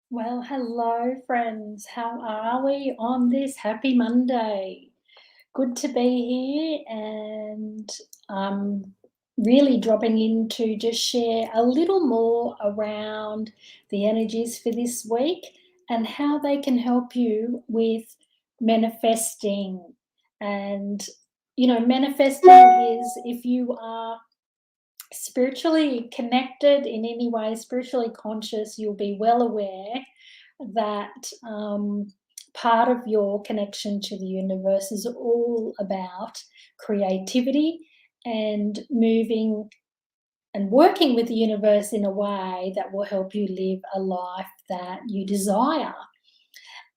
Well, hello, friends. How are we on this happy Monday? Good to be here, and I'm really dropping in to just share a little more around the energies for this week and how they can help you with manifesting. And, manifesting is if you are spiritually connected in any way, spiritually conscious, you'll be well aware that part of your connection to the universe is all about creativity and moving and working with the universe in a way that will help you live a life that you desire.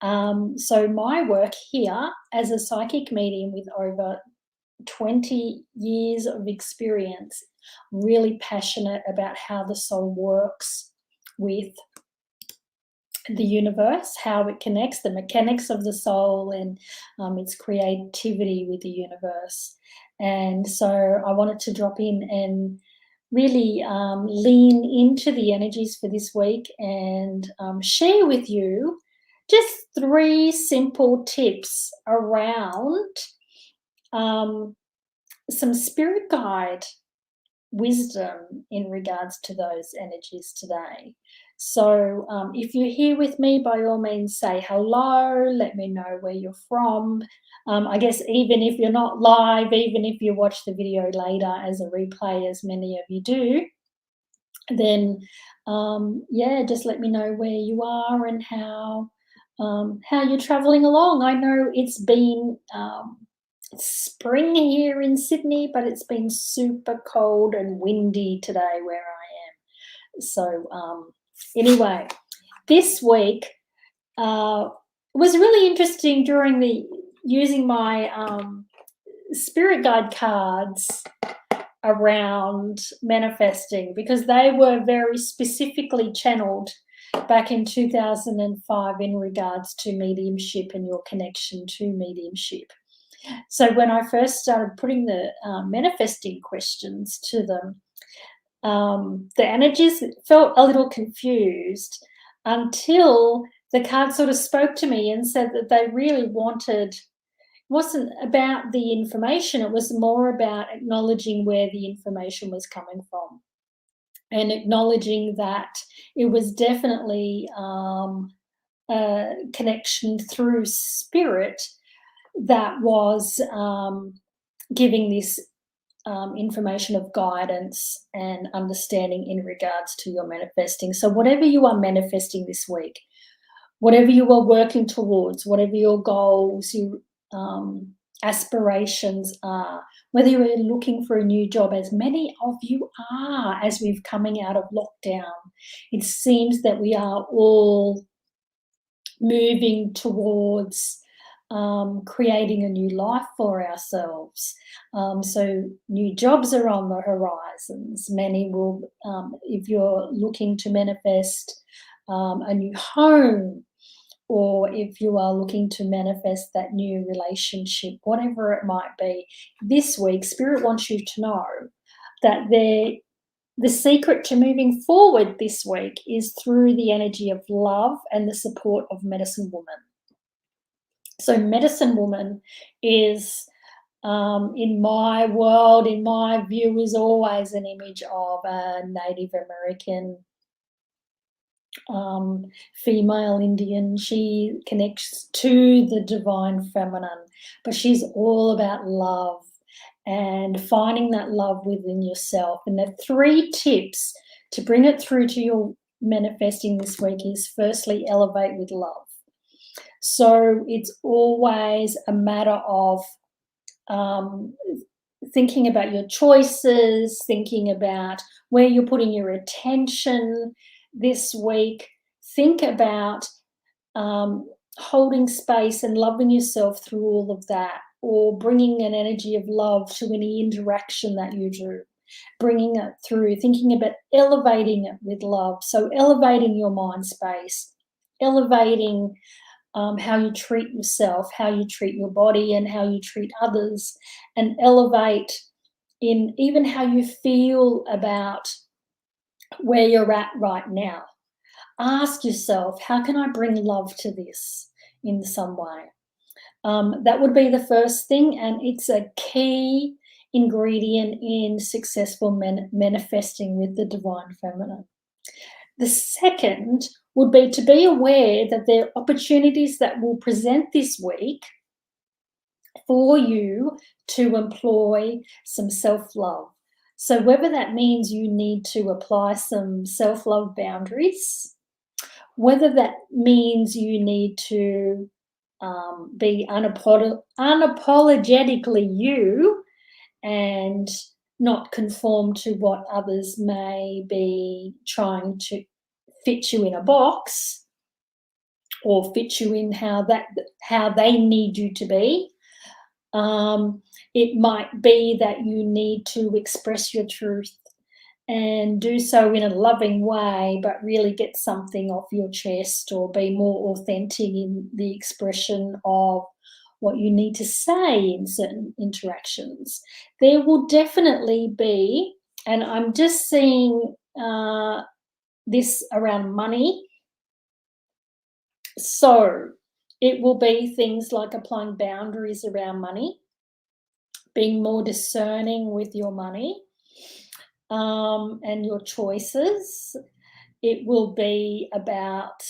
So, my work here as a psychic medium with over 20 years of experience, really passionate about how the soul works with the universe, how it connects, the mechanics of the soul, and its creativity with the universe. And so I wanted to drop in and really lean into the energies for this week and share with you just three simple tips around um, some spirit guide wisdom in regards to those energies today. So, if you're here with me, by all means, say hello, let me know where you're from. I guess, even if you're not live, even if you watch the video later as a replay, as many of you do, then yeah, just let me know where you are and how you're traveling along. I know it's been spring here in Sydney, but it's been super cold and windy today where I am. So, anyway, this week was really interesting during the using my spirit guide cards around manifesting, because they were very specifically channeled back in 2005 in regards to mediumship and your connection to mediumship. So when I first started putting the manifesting questions to them, the energies felt a little confused until the card sort of spoke to me and said that they really wanted, wasn't about the information, it was more about acknowledging where the information was coming from and acknowledging that it was definitely a connection through spirit that was giving this information of guidance and understanding in regards to your manifesting. So, whatever you are manifesting this week, whatever you are working towards, whatever your goals, your aspirations are, whether you're looking for a new job, as many of you are, as we've coming out of lockdown, it seems that we are all moving towards creating a new life for ourselves. So new jobs are on the horizons. Many will, if you're looking to manifest a new home, or if you are looking to manifest that new relationship, whatever it might be, this week, Spirit wants you to know that the secret to moving forward this week is through the energy of love and the support of Medicine Woman. So, Medicine Woman is, in my world, in my view, is always an image of a Native American female Indian. She connects to the divine feminine, but she's all about love and finding that love within yourself. And the three tips to bring it through to your manifesting this week is, firstly, elevate with love. So it's always a matter of thinking about your choices, thinking about where you're putting your attention this week. Think about holding space and loving yourself through all of that, or bringing an energy of love to any interaction that you do, bringing it through, thinking about elevating it with love. So elevating your mind space, elevating how you treat yourself, how you treat your body, and how you treat others, and elevate in even how you feel about where you're at right now. ask yourself, how can I bring love to this in some way? That would be the first thing, and it's a key ingredient in successful manifesting with the divine feminine. The second would be to be aware that there are opportunities that will present this week for you to employ some self-love. So whether that means you need to apply some self-love boundaries, whether that means you need to be unapologetically you and not conform to what others may be trying to fit you in a box or fit you in how they need you to be. It might be that you need to express your truth and do so in a loving way, but really get something off your chest or be more authentic in the expression of what you need to say in certain interactions. There will definitely be, and I'm just seeing this around money. So it will be things like applying boundaries around money, being more discerning with your money and your choices. It will be about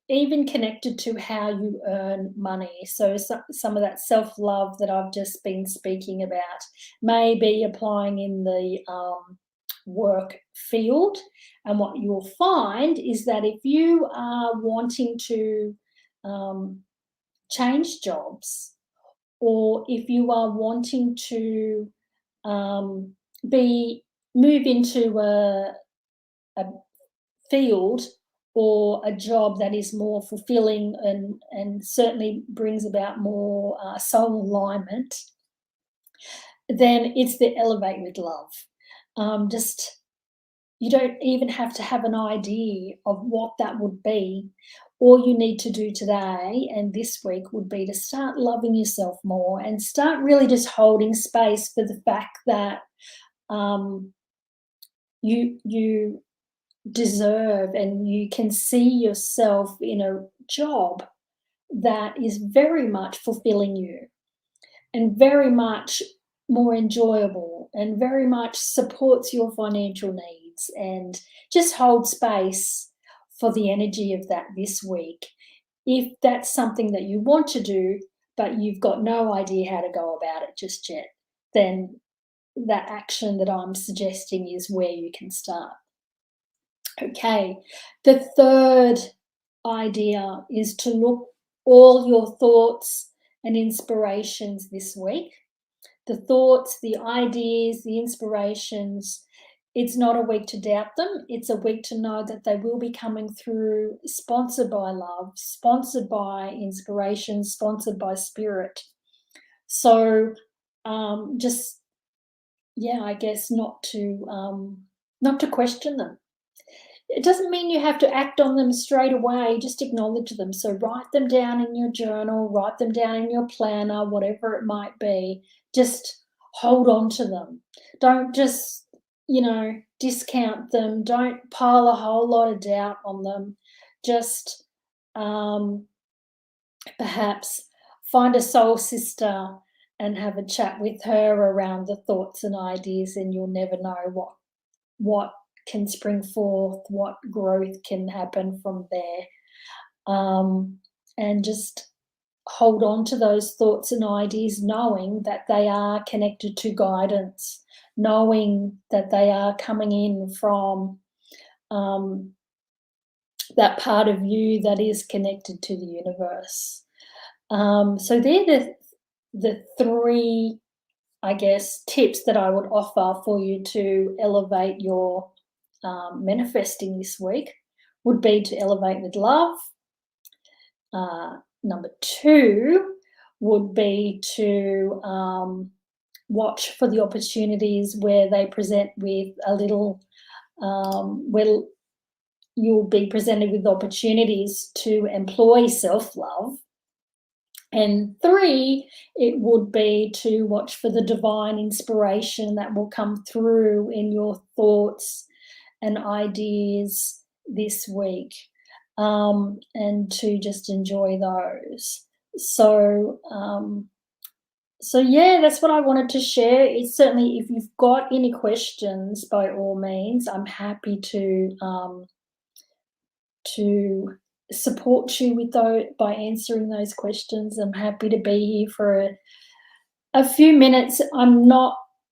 even connected to how you earn money. So some of that self-love that I've just been speaking about may be applying in the work field. And what you'll find is that if you are wanting to change jobs, or if you are wanting to move into a field or a job that is more fulfilling and certainly brings about more soul alignment, then it's the elevate with love. You don't even have to have an idea of what that would be. All you need to do today and this week would be to start loving yourself more and start really just holding space for the fact that you deserve and you can see yourself in a job that is very much fulfilling you and very much more enjoyable and very much supports your financial needs, and just hold space for the energy of that this week. If that's something that you want to do, but you've got no idea how to go about it just yet, then that action that I'm suggesting is where you can start. Okay, the third idea is to look all your thoughts and inspirations this week. The thoughts, the ideas, the inspirations, it's not a week to doubt them. It's a week to know that they will be coming through, sponsored by love, sponsored by inspiration, sponsored by spirit. So I guess not to question them. It doesn't mean you have to act on them straight away, just acknowledge them. So write them down in your journal, write them down in your planner, whatever it might be. Just hold on to them. Don't just, discount them. Don't pile a whole lot of doubt on them. Just perhaps find a soul sister and have a chat with her around the thoughts and ideas, and you'll never know what can spring forth, what growth can happen from there. And just hold on to those thoughts and ideas, knowing that they are connected to guidance, knowing that they are coming in from that part of you that is connected to the universe. So they're the three, I guess, tips that I would offer for you to elevate your manifesting this week. Would be to elevate with love. Number 2 would be to watch for the opportunities where they present with a little, where you'll be presented with opportunities to employ self-love. And 3, it would be to watch for the divine inspiration that will come through in your thoughts and ideas this week, and to just enjoy those. So, yeah, that's what I wanted to share. It's certainly, if you've got any questions, by all means, I'm happy to support you with those by answering those questions. I'm happy to be here for a few minutes.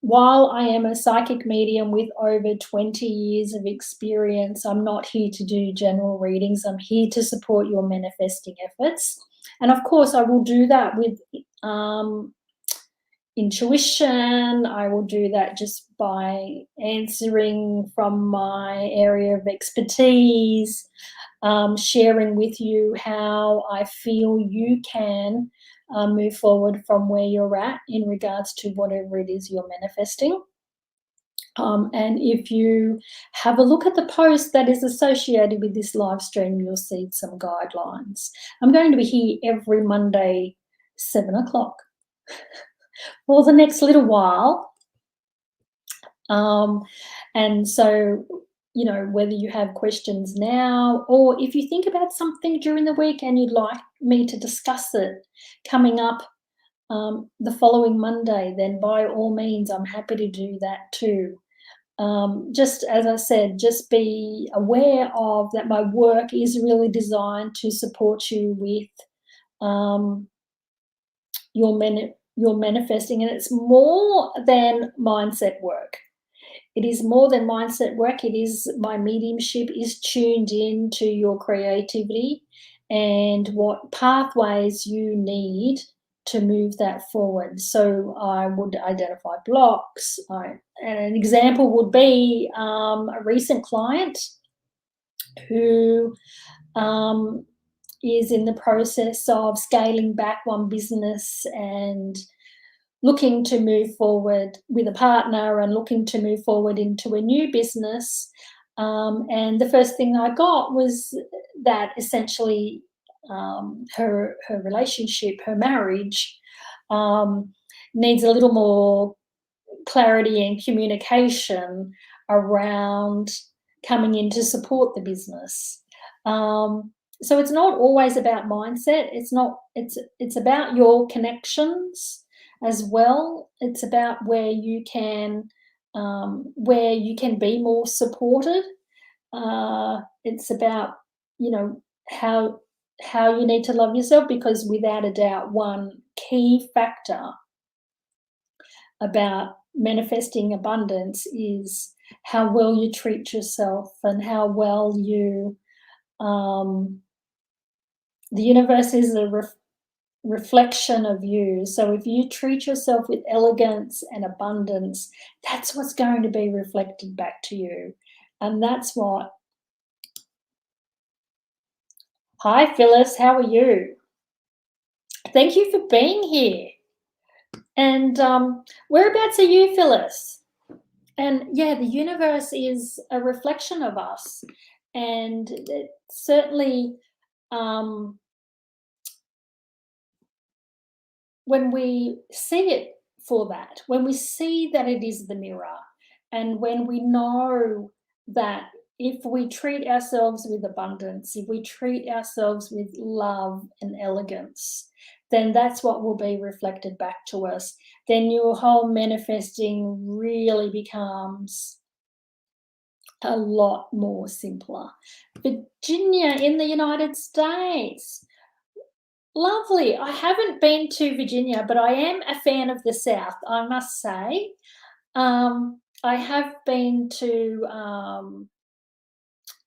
While I am a psychic medium with over 20 years of experience, I'm not here to do general readings. I'm here to support your manifesting efforts. And of course, I will do that with intuition. I will do that just by answering from my area of expertise, sharing with you how I feel you can move forward from where you're at in regards to whatever it is you're manifesting. And if you have a look at the post that is associated with this live stream, you'll see some guidelines. I'm going to be here every Monday, 7 o'clock, for the next little while. And so, you know, whether you have questions now, or if you think about something during the week and you'd like me to discuss it coming up the following Monday, then by all means, I'm happy to do that too. Just as I said, just be aware of that my work is really designed to support you with your manifesting, and it's more than mindset work. It is more than mindset work. It is, my mediumship is tuned in to your creativity and what pathways you need to move that forward. So I would identify blocks. And an example would be a recent client who is in the process of scaling back one business and looking to move forward with a partner and looking to move forward into a new business. And the first thing I got was that essentially her relationship, her marriage, needs a little more clarity and communication around coming in to support the business. So it's not always about mindset. It's about your connections as well. It's about where you can be more supported. It's about, you know, how you need to love yourself, because without a doubt, one key factor about manifesting abundance is how well you treat yourself and how well you the universe is a reflection of you. So if you treat yourself with elegance and abundance, that's what's going to be reflected back to you. And that's what. Hi Phyllis, how are you? Thank you for being here. And whereabouts are you, Phyllis? And yeah, the universe is a reflection of us, and it certainly when we see it for that, when we see that it is the mirror, and when we know that if we treat ourselves with abundance, if we treat ourselves with love and elegance, then that's what will be reflected back to us. Then your whole manifesting really becomes a lot more simpler. Virginia in the United States. Lovely. I haven't been to Virginia, but I am a fan of the South, I must say. I have been to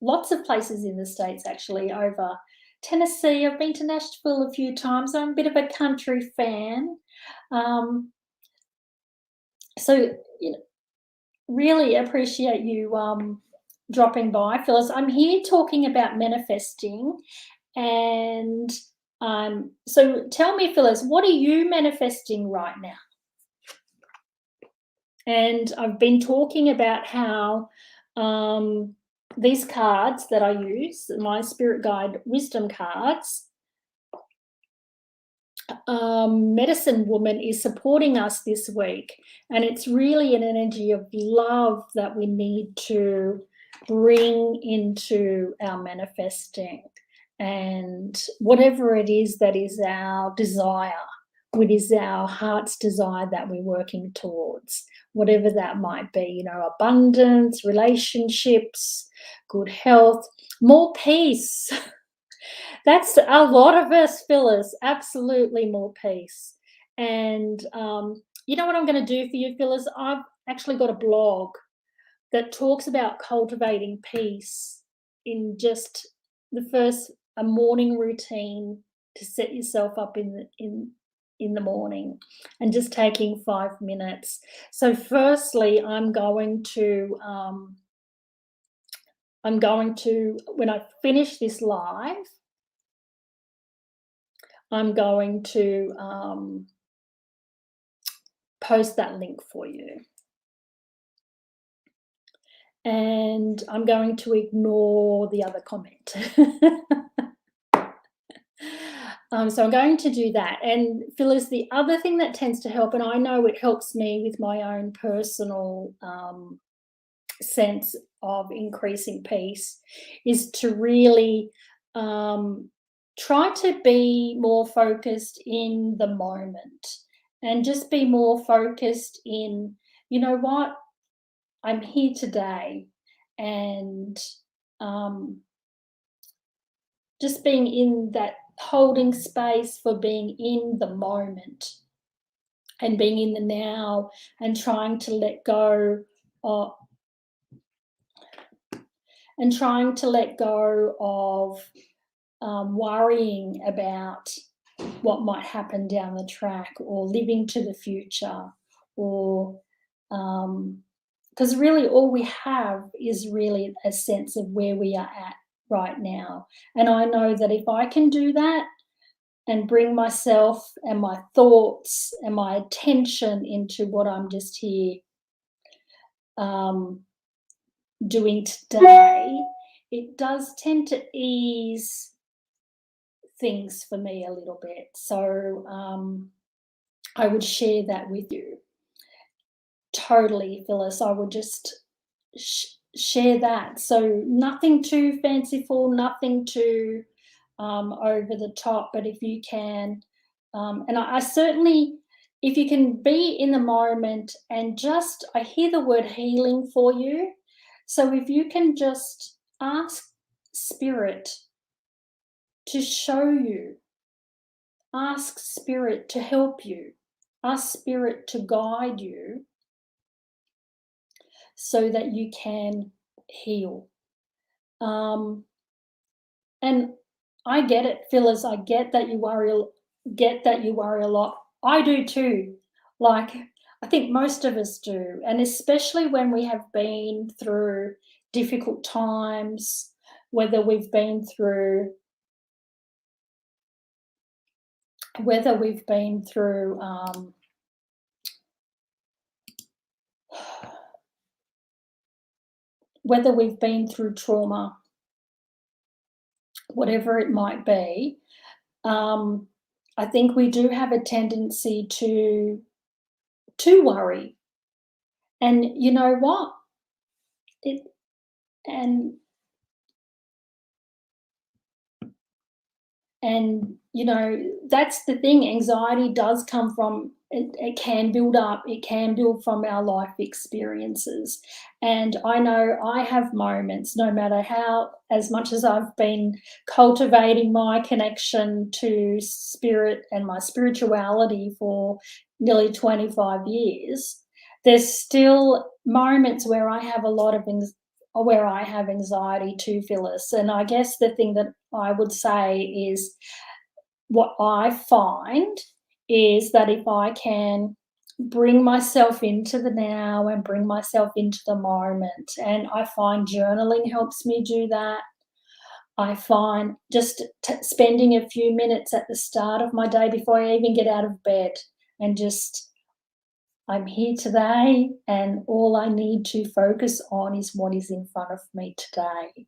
lots of places in the States, actually, over Tennessee. I've been to Nashville a few times. I'm a bit of a country fan. So, you know, really appreciate you dropping by, Phyllis. I'm here talking about manifesting, and so tell me, Phyllis, what are you manifesting right now? And I've been talking about how these cards that I use, my Spirit Guide Wisdom cards, Medicine Woman is supporting us this week, and it's really an energy of love that we need to bring into our manifesting, and whatever it is that is our desire, what is our heart's desire that we're working towards, whatever that might be, you know, abundance, relationships, good health, more peace. That's a lot of us, Phyllis, absolutely more peace. And you know what I'm going to do for you, Phyllis? I've actually got a blog that talks about cultivating peace in just the first a morning routine to set yourself up in the morning, and just taking 5 minutes. So firstly, I'm going to when I finish this live, I'm going to post that link for you. And I'm going to ignore the other comment. So I'm going to do that. And Phyllis, the other thing that tends to help, and I know it helps me with my own personal sense of increasing peace, is to really try to be more focused in the moment, and just be more focused in, you know what, I'm here today, and just being in that, holding space for being in the moment and being in the now, and trying to let go of worrying about what might happen down the track, or living to the future, or because really all we have is really a sense of where we are at right now. And I know that if I can do that and bring myself and my thoughts and my attention into what I'm just here doing today, it does tend to ease things for me a little bit. So I would share that with you. Totally, Phyllis. I would just share that. So nothing too fanciful, nothing too over the top, but if you can, and I certainly, if you can be in the moment and just, I hear the word healing for you. So if you can just ask Spirit to show you, ask Spirit to help you, ask Spirit to guide you so that you can heal. And I get it, Phyllis. I get that you worry. A lot. I do too. Like, I think most of us do, and especially when we have been through difficult times, whether we've been through whether we've been through whether we've been through trauma, whatever it might be. I think we do have a tendency to worry. And you know what? It and you know, that's the thing. Anxiety does come from it can build up. It can build from our life experiences. And I know I have moments, no matter how, as much as I've been cultivating my connection to spirit and my spirituality for nearly 25 years, there's still moments where I have a lot of where I have anxiety too, Phyllis. And I guess the thing that I would say is, what I find is that if I can bring myself into the now and bring myself into the moment, and I find journaling helps me do that. I find just spending a few minutes at the start of my day before I even get out of bed, and just, I'm here today, and all I need to focus on is what is in front of me today.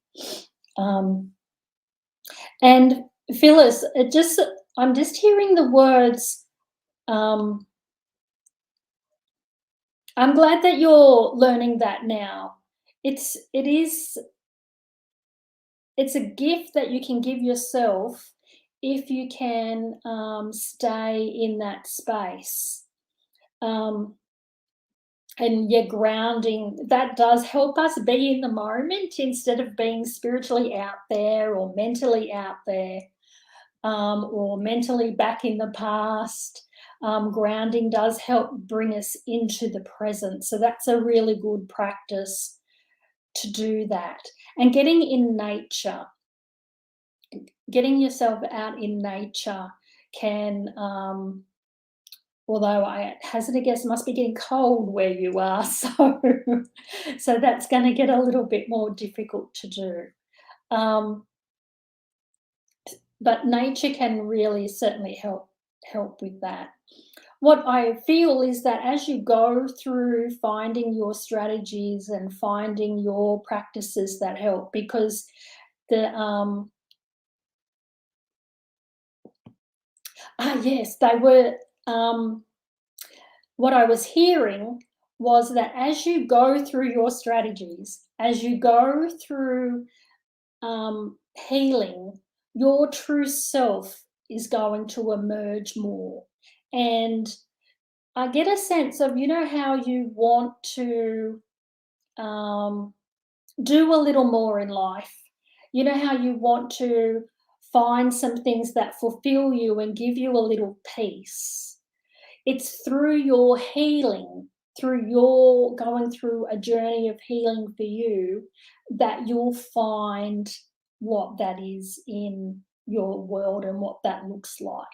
And Phyllis, I'm just hearing the words. I'm glad that you're learning that now. It is it's a gift that you can give yourself if you can stay in that space. Um, and your grounding, that does help us be in the moment instead of being spiritually out there or mentally out there, or mentally back in the past. Grounding does help bring us into the present. So that's a really good practice to do that. And getting in nature, getting yourself out in nature can, although I hazard a guess, must be getting cold where you are, so that's going to get a little bit more difficult to do. Um, but nature can really certainly help with that. What I feel is that as you go through finding your strategies and finding your practices that help, because the yes, they were. What I was hearing was that as you go through your strategies, as you go through healing, your true self is going to emerge more. And I get a sense of, you know, how you want to um, do a little more in life. You know how you want to find some things that fulfill you and give you a little peace. It's through your healing, through your going through a journey of healing for you, that you'll find what that is in your world and what that looks like.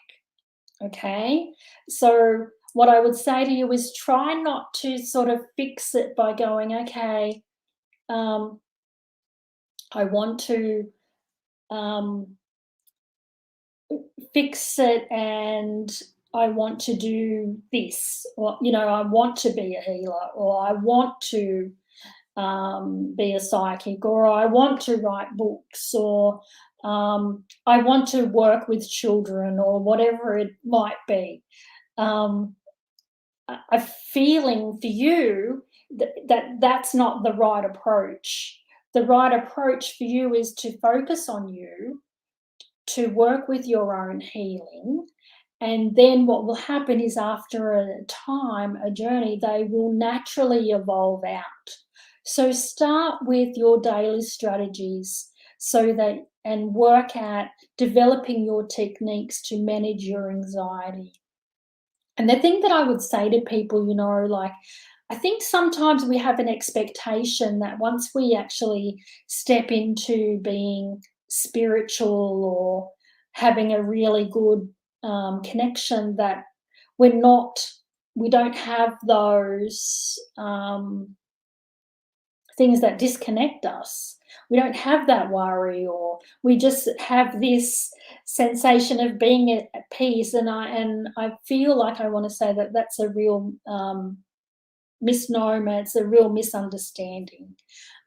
Okay? So, what I would say to you is try not to sort of fix it by going, okay, um, I want to um, fix it and I want to do this, or, you know, I want to be a healer, or I want to be a psychic, or I want to write books, or I want to work with children, or whatever it might be. Um, a feeling for you that's not the right approach. The right approach for you is to focus on you, to work with your own healing. And then what will happen is after a time, a journey, they will naturally evolve out. So start with your daily strategies so that, and work at developing your techniques to manage your anxiety. And the thing that I would say to people, you know, like, I think sometimes we have an expectation that once we actually step into being spiritual or having a really good connection, that we're not, we don't have those things that disconnect us. We don't have that worry, or we just have this sensation of being at peace. And I feel like I want to say that that's a real misnomer. It's a real misunderstanding.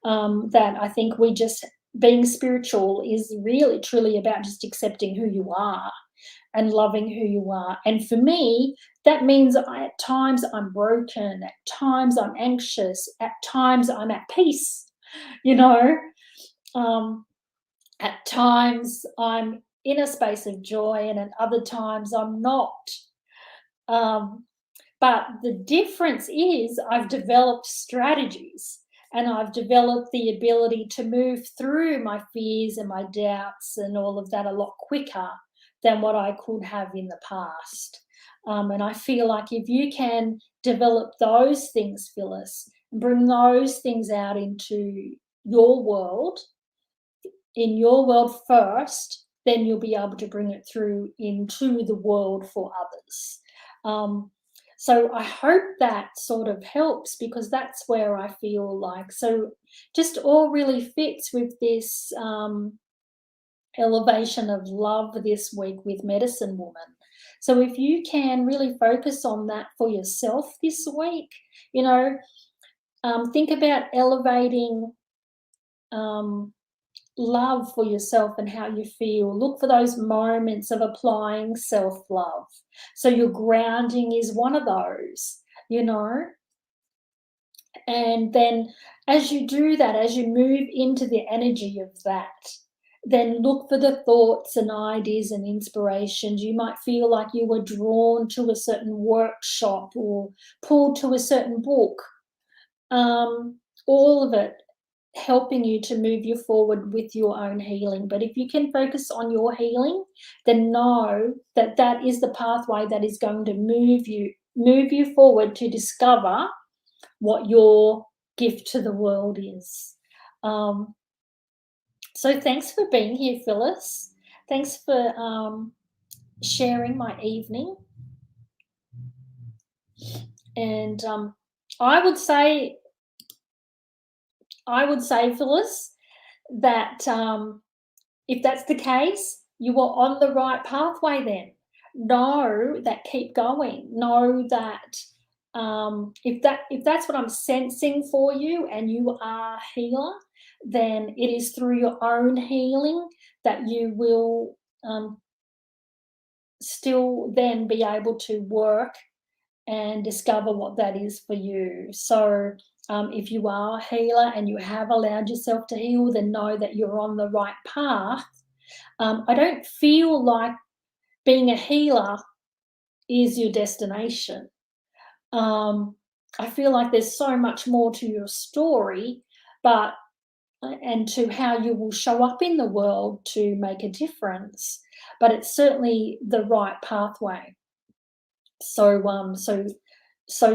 That I think we just, being spiritual is really truly about just accepting who you are and loving who you are. And for me, that means at times I'm broken, at times I'm anxious, at times I'm at peace, you know. Um, at times I'm in a space of joy, and at other times I'm not. Um, but the difference is I've developed strategies, and I've developed the ability to move through my fears and my doubts and all of that a lot quicker than what I could have in the past. And I feel like if you can develop those things, Phyllis, and bring those things out into your world, in your world first, then you'll be able to bring it through into the world for others. Um, so I hope that sort of helps, because that's where I feel like, so just all really fits with this elevation of love this week with Medicine Woman. So if you can really focus on that for yourself this week, you know, think about elevating love for yourself and how you feel. Look for those moments of applying self-love. So your grounding is one of those, you know. And then as you do that, as you move into the energy of that, then look for the thoughts and ideas and inspirations. You might feel like you were drawn to a certain workshop or pulled to a certain book. All of it helping you to move you forward with your own healing. But if you can focus on your healing, then know that that is the pathway that is going to move you forward to discover what your gift to the world is. So thanks for being here, Phyllis. Thanks for sharing my evening. And I would say, Phyllis, that if that's the case, you are on the right pathway then. Know that, keep going. Know that if that's what I'm sensing for you and you are a healer, then it is through your own healing that you will still then be able to work and discover what that is for you. So if you are a healer and you have allowed yourself to heal, then know that you're on the right path. I don't feel like being a healer is your destination. I feel like there's so much more to your story, and to how you will show up in the world to make a difference. But it's certainly the right pathway. So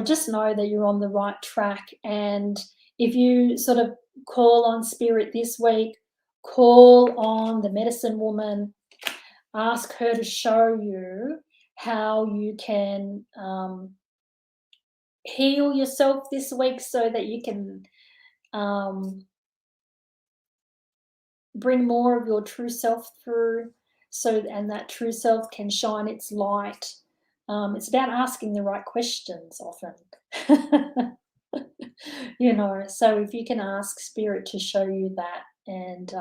just know that you're on the right track. And if you sort of call on spirit this week, call on the medicine woman, ask her to show you how you can heal yourself this week so that you can bring more of your true self through, and that true self can shine its light. It's about asking the right questions often. So if you can ask spirit to show you that, and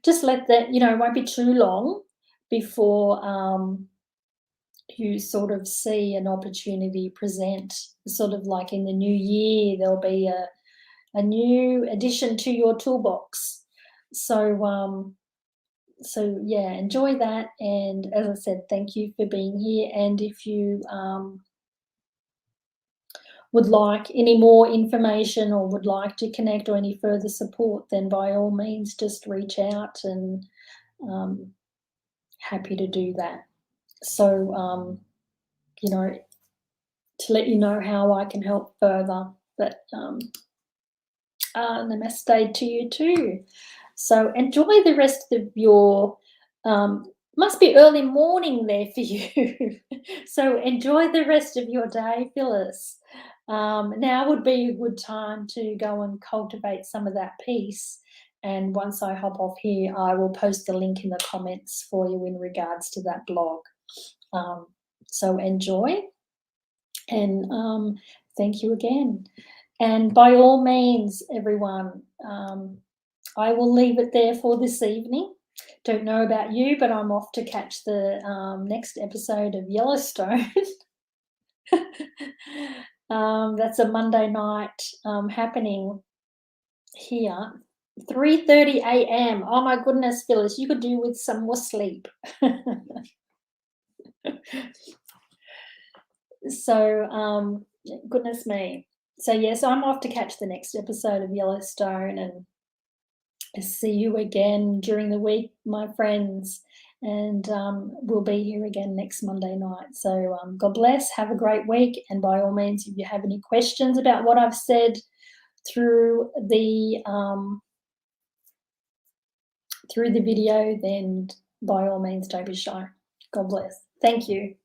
just let that, it won't be too long before you sort of see an opportunity present, sort of like in the new year, there'll be a new addition to your toolbox. So yeah, enjoy that. And as I said, thank you for being here. And if you would like any more information or would like to connect or any further support, then by all means, just reach out, and happy to do that. So, to let you know how I can help further. But namaste to you too. So enjoy the rest of your, must be early morning there for you. So enjoy the rest of your day, Phyllis. Now would be a good time to go and cultivate some of that peace. And once I hop off here, I will post the link in the comments for you in regards to that blog. So enjoy, and thank you again. And by all means, everyone, I will leave it there for this evening. Don't know about you, but I'm off to catch the next episode of Yellowstone. That's a Monday night happening here. 3:30 a.m. Oh my goodness, Phyllis, you could do with some more sleep. So, goodness me. So yes, I'm off to catch the next episode of Yellowstone, and see you again during the week, my friends. And we'll be here again next Monday night. So God bless, have a great week. And by all means, if you have any questions about what I've said through the video, then by all means, don't be shy. God bless. Thank you.